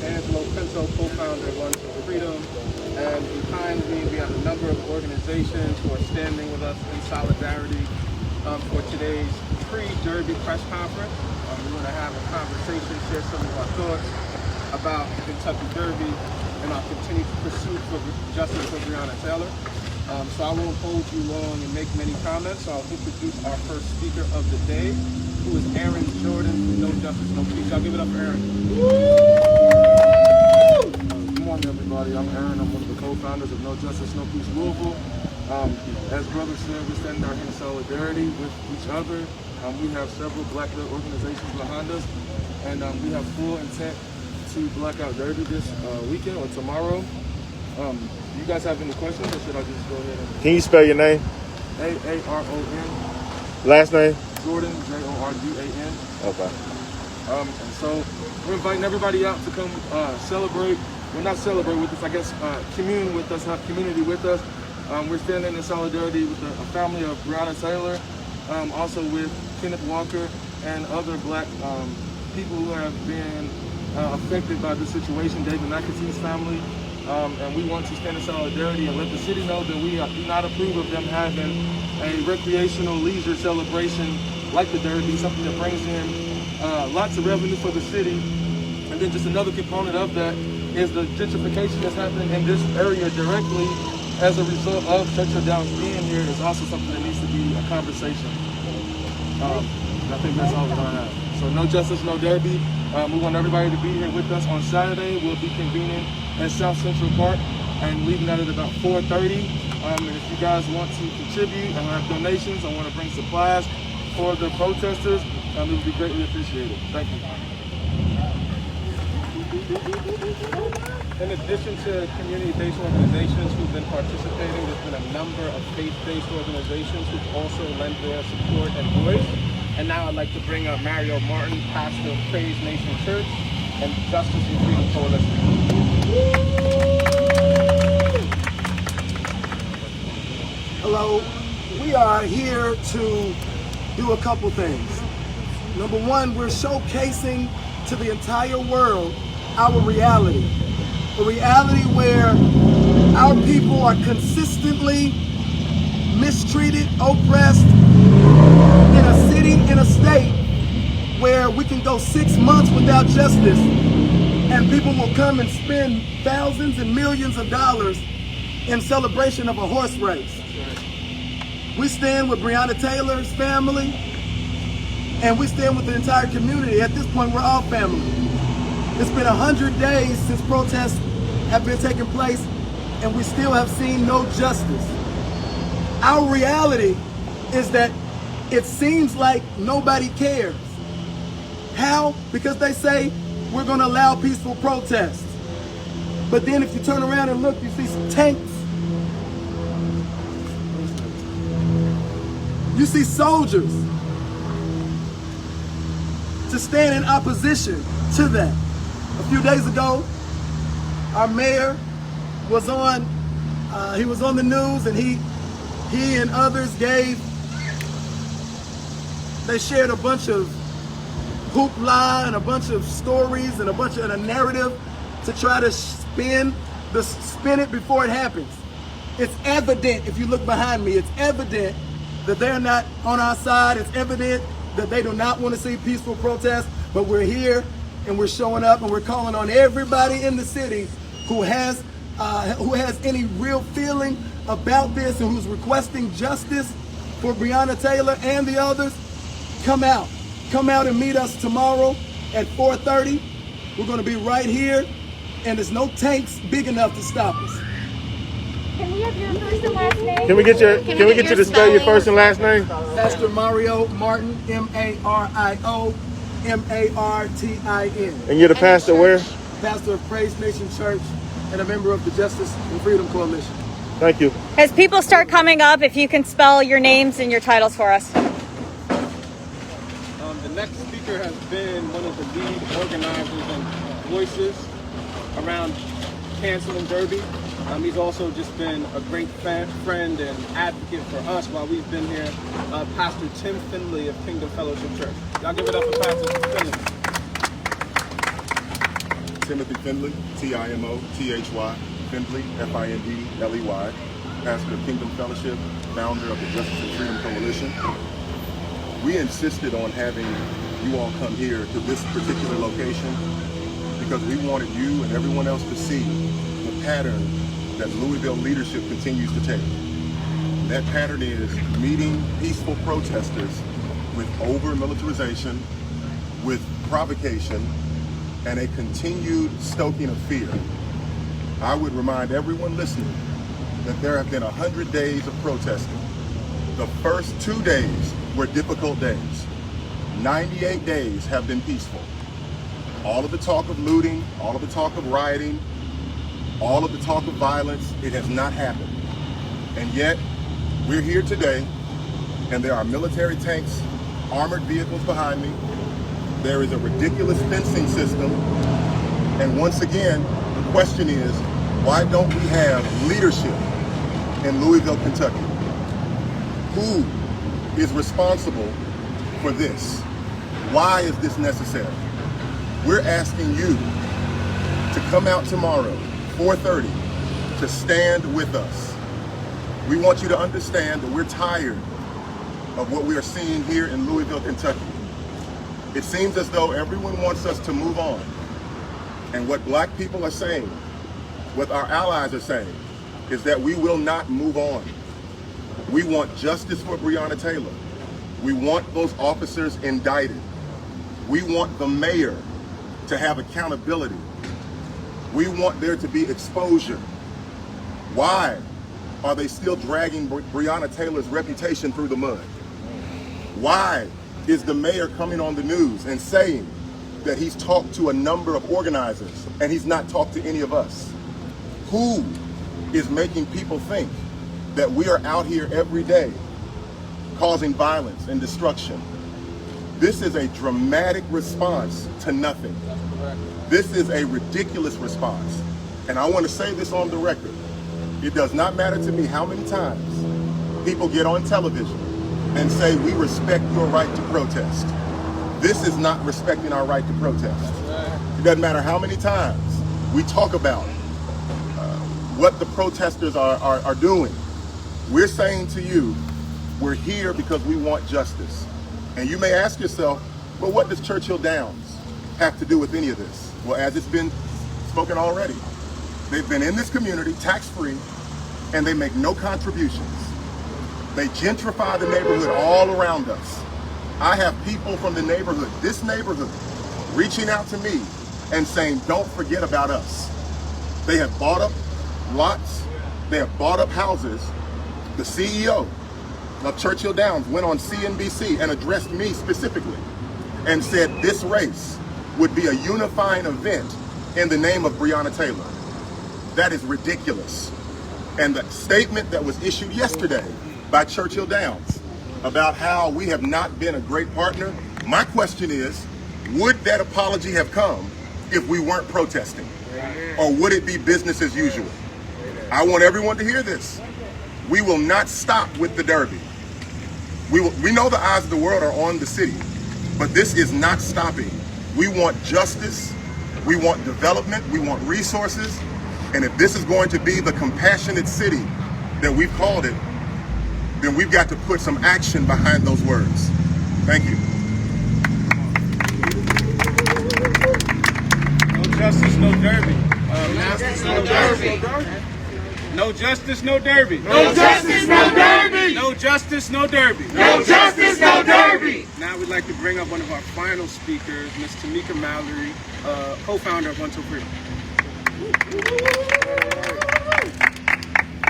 Co-founder of One for Freedom, and behind me we have a number of organizations who are standing with us in solidarity for today's pre-Derby press conference. We're going to have a conversation, share some of our thoughts about the Kentucky Derby and our continued pursuit for justice for Breonna Taylor. So I won't hold you long and make many comments. So I'll introduce our first speaker of the day, who is Jordon from No Justice, No Peace. I'll give it up for Aaron. Good morning, everybody. I'm Aaron. I'm one of the co-founders of No Justice, No Peace Louisville. As brother said, we're standing out here in solidarity with each other. We have several black-led organizations behind us, and we have full intent to black out Derby this weekend or tomorrow. Do you guys have any questions, or should I just go ahead and... Can you spell your name? A-A-R-O-N. Last name? Jordon, J-O-R-D-A-N. Okay. And so we're inviting everybody out to come celebrate. Well, not celebrate with us, I guess commune with us, have community with us. We're standing in solidarity with a family of Breonna Taylor, also with Kenneth Walker and other black people who have been affected by this situation, David McAtee's family. And we want to stand in solidarity and let the city know that we do not approve of them having a recreational leisure celebration like the Derby, something that brings in lots of revenue for the city. And then just another component of that is the gentrification that's happening in this area directly as a result of Churchill Downs being here is also something that needs to be a conversation. I think that's all we're going to have. So no justice, no Derby. We want everybody to be here with us on Saturday. We'll be convening at South Central Park and leaving out at about 4:30. And if you guys want to contribute and have donations, I want to bring supplies for the protesters, it would be greatly appreciated. Thank you. In addition to community-based organizations who've been participating, there's been a number of faith-based organizations who've also lent their support and voice. And now I'd like to bring up Mario Martin, pastor of Praise Nation Church and Justice and Freedom Coalition. Hello, we are here to do a couple things. Number one, we're showcasing to the entire world our reality. A reality where our people are consistently mistreated, oppressed in a city, in a state where we can go 6 months without justice and people will come and spend thousands and millions of dollars in celebration of a horse race. We stand with Breonna Taylor's family and we stand with the entire community. At this point, we're all family. It's been 100 days since protests have been taking place and we still have seen no justice. Our reality is that it seems like nobody cares. How? Because they say we're going to allow peaceful protests. But then if you turn around and look, you see tanks. You see soldiers to stand in opposition to that. A few days ago, our mayor was on, he was on the news and he and others they shared a bunch of hoopla and a bunch of stories and a narrative to try to spin it before it happens. It's evident, if you look behind me, it's evident that they're not on our side. It's evident that they do not want to see peaceful protests, but we're here and we're showing up and we're calling on everybody in the city who has any real feeling about this and who's requesting justice for Breonna Taylor and the others. Come out and meet us tomorrow at 4:30. We're going to be right here and there's no tanks big enough to stop us. Can we have your first and last name? Can we get you to spell your first and last name? Pastor Mario Martin, M-A-R-I-O-M-A-R-T-I-N. And you're the pastor where? Pastor of Praise Nation Church and a member of the Justice and Freedom Coalition. Thank you. As people start coming up, if you can spell your names and your titles for us. The next speaker has been one of the lead organizers and voices around canceling Derby. He's also just been a great friend and advocate for us while we've been here. Pastor Tim Findley of Kingdom Fellowship Church. Y'all give it up for Pastor Findley. Timothy Findley, Timothy, Findley, Findley, pastor of Kingdom Fellowship, founder of the Justice and Freedom Coalition. We insisted on having you all come here to this particular location because we wanted you and everyone else to see the pattern that Louisville leadership continues to take. And that pattern is meeting peaceful protesters with over-militarization, with provocation, and a continued stoking of fear. I would remind everyone listening that there have been 100 days of protesting. The first 2 days were difficult days. 98 days have been peaceful. All of the talk of looting, all of the talk of rioting, all of the talk of violence, it has not happened. And yet, we're here today, and there are military tanks, armored vehicles behind me. There is a ridiculous fencing system. And once again, the question is, why don't we have leadership in Louisville, Kentucky? Who is responsible for this? Why is this necessary? We're asking you to come out tomorrow, 4:30, to stand with us. We want you to understand that we're tired of what we are seeing here in Louisville, Kentucky. It seems as though everyone wants us to move on. And what black people are saying, what our allies are saying, is that we will not move on. We want justice for Breonna Taylor. We want those officers indicted. We want the mayor to have accountability. We want there to be exposure. Why are they still dragging Breonna Taylor's reputation through the mud? Why is the mayor coming on the news and saying that he's talked to a number of organizers and he's not talked to any of us? Who is making people think that we are out here every day causing violence and destruction? This is a dramatic response to nothing. This is a ridiculous response. And I want to say this on the record. It does not matter to me how many times people get on television and say, we respect your right to protest. This is not respecting our right to protest. It doesn't matter how many times we talk about what the protesters are doing. We're saying to you, we're here because we want justice. And you may ask yourself, well, what does Churchill Downs have to do with any of this? Well, as it's been spoken already, they've been in this community tax-free and they make no contributions. They gentrify the neighborhood all around us. I have people from the neighborhood, this neighborhood, reaching out to me and saying, don't forget about us. They have bought up lots, they have bought up houses. The CEO of Churchill Downs went on CNBC and addressed me specifically and said this race would be a unifying event in the name of Breonna Taylor. That is ridiculous. And the statement that was issued yesterday by Churchill Downs about how we have not been a great partner, my question is, would that apology have come if we weren't protesting? Or would it be business as usual? I want everyone to hear this. We will not stop with the Derby. We know the eyes of the world are on the city, but this is not stopping. We want justice, we want development, we want resources, and if this is going to be the compassionate city that we've called it, then we've got to put some action behind those words. Thank you. No justice, no Derby. No Derby. No justice, no Derby. No justice, no Derby. No justice, no Derby. No justice, no Derby. Now we'd like to bring up one of our final speakers, Ms. Tamika Mallory, co-founder of Until Freedom.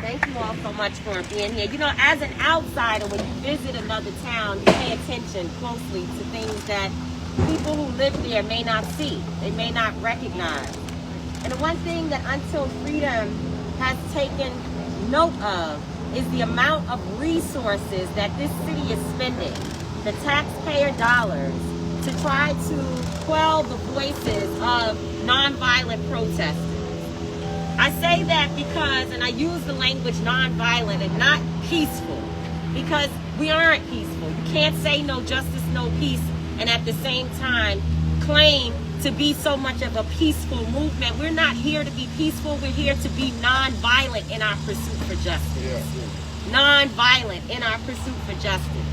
Thank you all so much for being here. You know, as an outsider, when you visit another town, you pay attention closely to things that people who live there may not see, they may not recognize. And the one thing that Until Freedom has taken note of is the amount of resources that this city is spending, the taxpayer dollars, to try to quell the voices of nonviolent protesters. I say that because, and I use the language nonviolent and not peaceful, because we aren't peaceful. You can't say no justice, no peace, and at the same time claim to be so much of a peaceful movement. We're not here to be peaceful. We're here to be non-violent in our pursuit for justice. Non-violent in our pursuit for justice.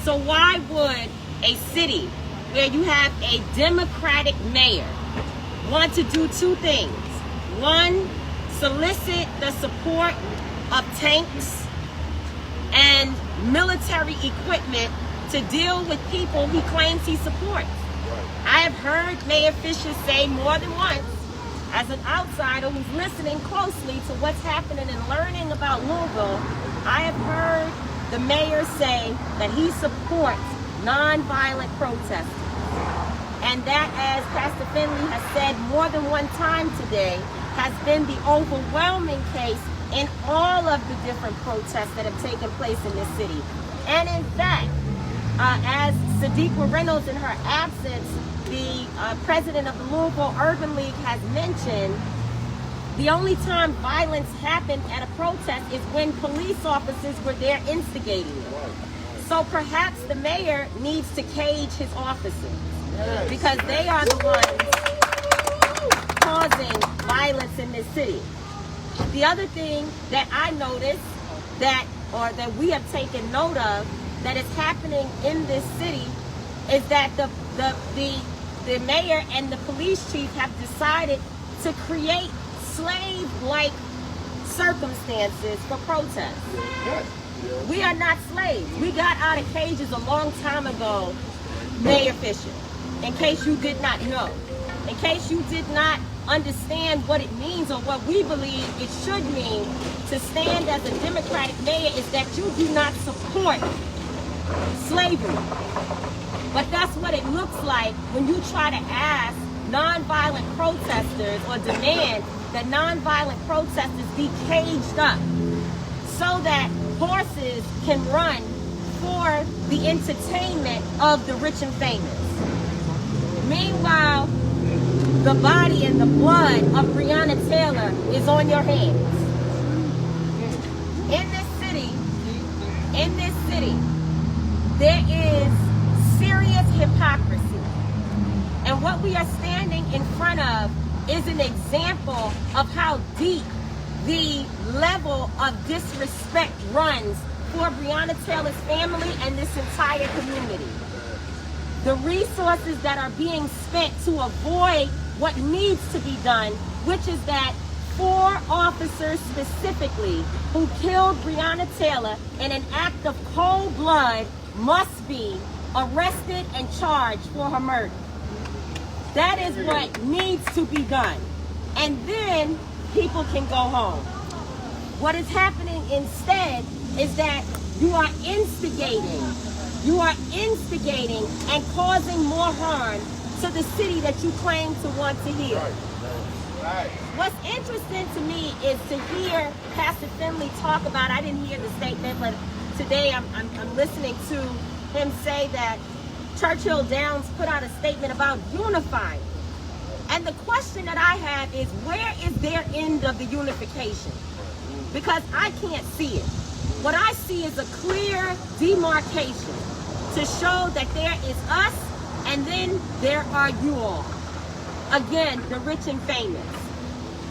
So why would a city where you have a Democratic mayor want to do two things? One, solicit the support of tanks and military equipment to deal with people he claims he supports. I have heard Mayor Fisher say more than once, as an outsider who's listening closely to what's happening and learning about Louisville, I have heard the mayor say that he supports nonviolent protesters. And that, as Pastor Findley has said more than one time today, has been the overwhelming case in all of the different protests that have taken place in this city. And in fact, as Sadiqa Reynolds in her absence, the president of the Louisville Urban League has mentioned, the only time violence happened at a protest is when police officers were there instigating it. So perhaps the mayor needs to cage his officers, because they are the ones causing violence in this city. The other thing that I noticed that we have taken note of that is happening in this city is that the mayor and the police chief have decided to create slave-like circumstances for protests. We are not slaves. We got out of cages a long time ago, Mayor Fisher, in case you did not know. In case you did not understand what it means or what we believe it should mean to stand as a Democratic mayor, is that you do not support slavery. But that's what it looks like when you try to ask nonviolent protesters or demand that nonviolent protesters be caged up so that horses can run for the entertainment of the rich and famous. Meanwhile, the body and the blood of Breonna Taylor is on your hands. In this city, there is serious hypocrisy. And what we are standing in front of is an example of how deep the level of disrespect runs for Breonna Taylor's family and this entire community. The resources that are being spent to avoid what needs to be done, which is that 4 officers specifically who killed Breonna Taylor in an act of cold blood must be arrested and charged for her murder. That is what needs to be done. And then people can go home. What is happening instead is that you are instigating and causing more harm to the city that you claim to want to heal. What's interesting to me is to hear Pastor Findley talk about, I didn't hear the statement, but today I'm listening to him say that Churchill Downs put out a statement about unifying. And the question that I have is, where is their end of the unification? Because I can't see it. What I see is a clear demarcation to show that there is us and then there are you all. Again, the rich and famous.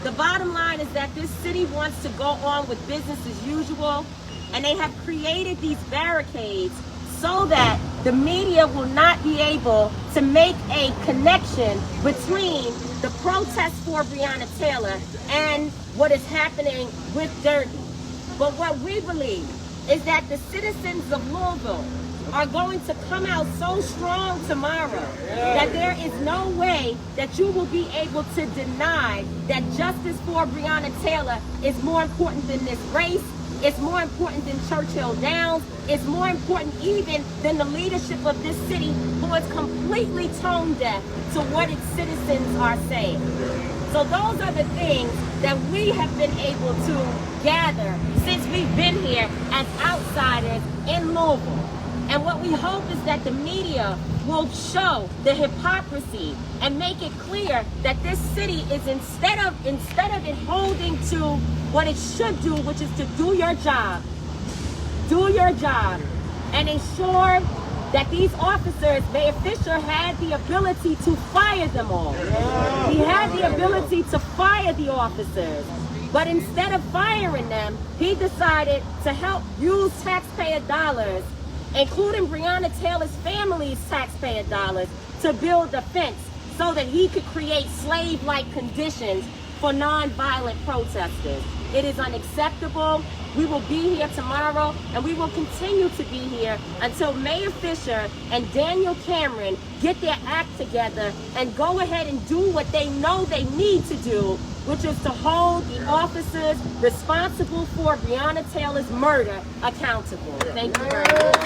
The bottom line is that this city wants to go on with business as usual, and they have created these barricades so that the media will not be able to make a connection between the protest for Breonna Taylor and what is happening with Jordon. But what we believe is that the citizens of Louisville are going to come out so strong tomorrow that there is no way that you will be able to deny that justice for Breonna Taylor is more important than this race. It's more important than Churchill Downs. It's more important even than the leadership of this city, who is completely tone deaf to what its citizens are saying. So those are the things that we have been able to gather since we've been here as outsiders in Louisville. And what we hope is that the media will show the hypocrisy and make it clear that this city is, instead of it holding to what it should do, which is to do your job, and ensure that these officers, Mayor Fisher had the ability to fire them all. He had the ability to fire the officers. But instead of firing them, he decided to help use taxpayer dollars, including Breonna Taylor's family's taxpayer dollars, to build a fence so that he could create slave-like conditions for non-violent protesters. It is unacceptable. We will be here tomorrow, and we will continue to be here until Mayor Fisher and Daniel Cameron get their act together and go ahead and do what they know they need to do, which is to hold the officers responsible for Breonna Taylor's murder accountable. Thank you very much.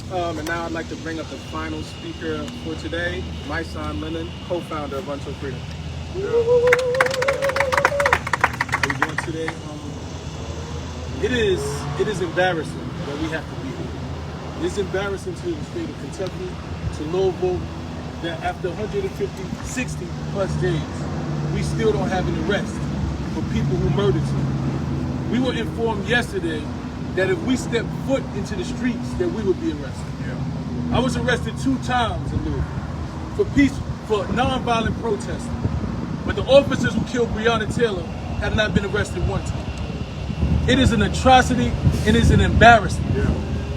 And now I'd like to bring up the final speaker for today, Mysonne Linen, co-founder of Until Freedom. How you doing today? It is embarrassing that we have to be here. It's embarrassing to the state of Kentucky, to Louisville, that after 150, 60 plus days, we still don't have an arrest for people who murdered you. We were informed yesterday that if we step foot into the streets, that we would be arrested. I was arrested 2 times in Louisville for nonviolent protesting. But the officers who killed Breonna Taylor have not been arrested 1 time. It is an atrocity and it is an embarrassment.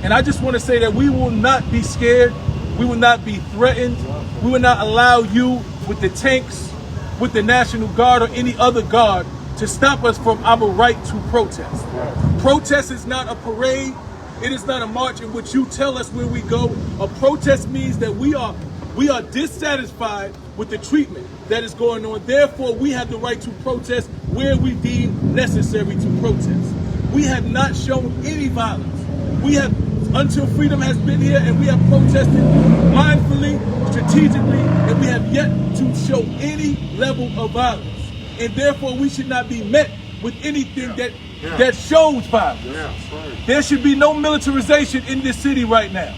And I just want to say that we will not be scared. We will not be threatened. We will not allow you with the tanks, with the National Guard or any other guard to stop us from our right to protest. Protest is not a parade. It is not a march in which you tell us where we go. A protest means that we are dissatisfied with the treatment that is going on. Therefore, we have the right to protest where we deem necessary to protest. We have not shown any violence. We have, Until Freedom has been here and we have protested mindfully, strategically, and we have yet to show any level of violence. And therefore, we should not be met with anything that shows violence. There should be no militarization in this city right now.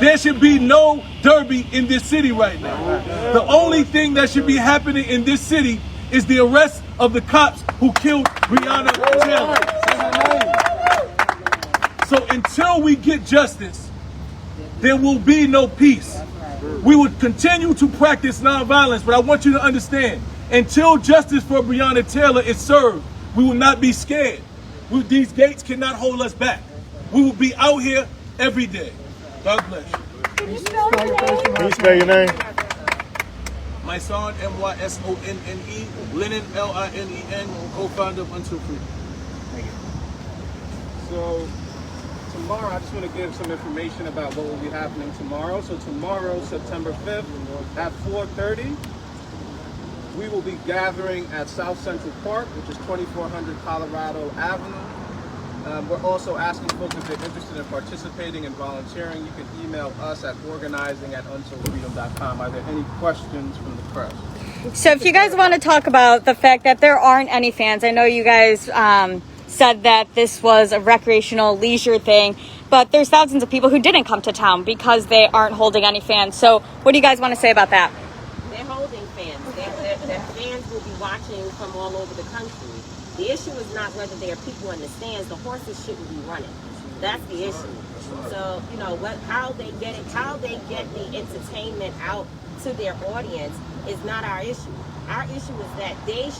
There should be no derby in this city right now. The only thing that should be happening in this city is the arrest of the cops who killed Breonna Taylor. So until we get justice, there will be no peace. We will continue to practice nonviolence, but I want you to understand, until justice for Breonna Taylor is served, we will not be scared. These gates cannot hold us back. We will be out here every day. God bless you. Can you spell your name? Mysonne, M-Y-S-O-N-N-E, Linen, L-I-N-E-N, co-founder of Until Freedom. Thank you. So tomorrow, I just want to give some information about what will be happening tomorrow. So tomorrow, September 5th, at 4:30, we will be gathering at South Central Park, which is 2400 Colorado Avenue. We're also asking folks if they're interested in participating and volunteering. You can email us at organizing@untilfreedom.com. Are there any questions from the press? So if you guys want to talk about the fact that there aren't any fans, I know you guys said that this was a recreational leisure thing, but there's thousands of people who didn't come to town because they aren't holding any fans. So what do you guys want to say about that? They're holding fans. Their fans will be watching from all over the country. The issue is not whether there are people in the stands. The horses shouldn't be running. That's the issue. So, you know, how they get the entertainment out to their audience is not our issue. Our issue is that they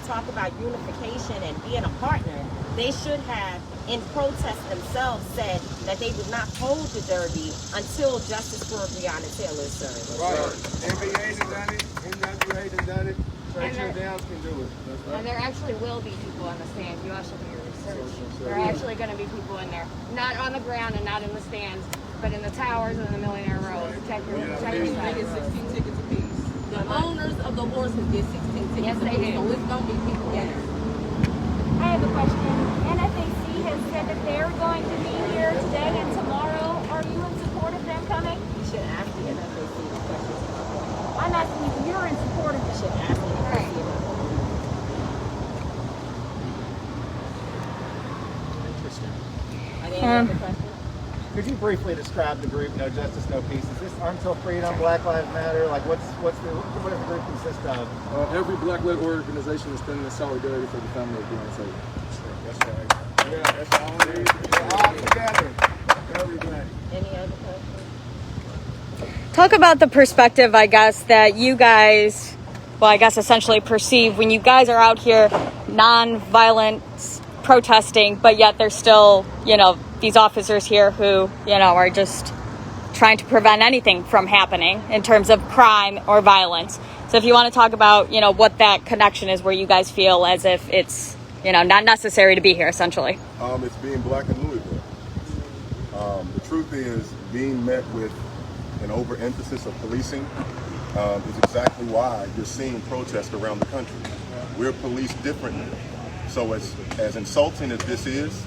talk about unification and being a partner. They should have, in protest themselves, said that they would not hold the Derby until justice for Breonna Taylor is served. Right. NBA has done it, NWA has done it, Churchill Downs can do it. And there actually will be people on the stands. You also do your research. There are actually going to be people in there. Not on the ground and not in the stands, but in the towers and the Millionaire Row. Check your They get 16 tickets apiece. The owners of the horses get 16 tickets. Yes, they do. So it's going to be people there. I have a question. NFAC has said that they're going to be here today and tomorrow. Are you in support of them coming? You should ask the NFAC questions. I'm asking if you're in support of them. You should ask the NFAC. Could you briefly describe the group No Justice, No Peace? Is this Until Freedom, Black Lives Matter? Like, what does the group consist of? Every black-led organization is standing in solidarity for the family of Breonna Taylor. That's right. We're all together. Very glad. Any other questions? Talk about the perspective, I guess, that you guys, well, I guess essentially perceive when you guys are out here non-violent protesting, but yet there's still, these officers here who, are just trying to prevent anything from happening in terms of crime or violence. So if you want to talk about, what that connection is where you guys feel as if it's, not necessary to be here, essentially. It's being black in Louisville. The truth is, being met with an overemphasis of policing is exactly why you're seeing protests around the country. We're policed differently. So as insulting as this is,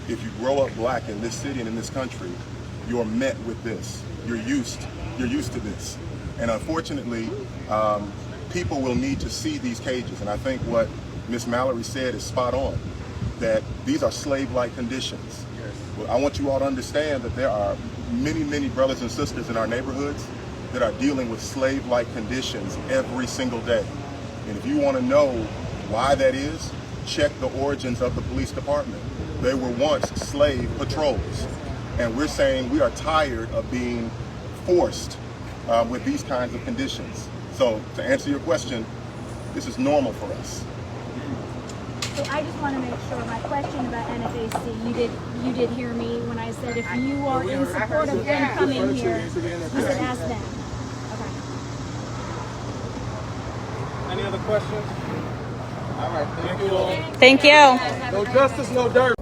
if you grow up black in this city and in this country, you're met with this. You're used to this. And unfortunately, people will need to see these cages. And I think what Ms. Mallory said is spot on, that these are slave-like conditions. Well, I want you all to understand that there are many, many brothers and sisters in our neighborhoods that are dealing with slave-like conditions every single day. And if you want to know why that is, check the origins of the police department. They were once slave patrols. And we're saying we are tired of being forced with these kinds of conditions. So to answer your question, this is normal for us. So I just want to make sure my question about NFAC, you did hear me when I said if you are in support of them coming here, you said ask them. Okay. Any other questions? All right, thank you all. Thank you. No justice, no dirt.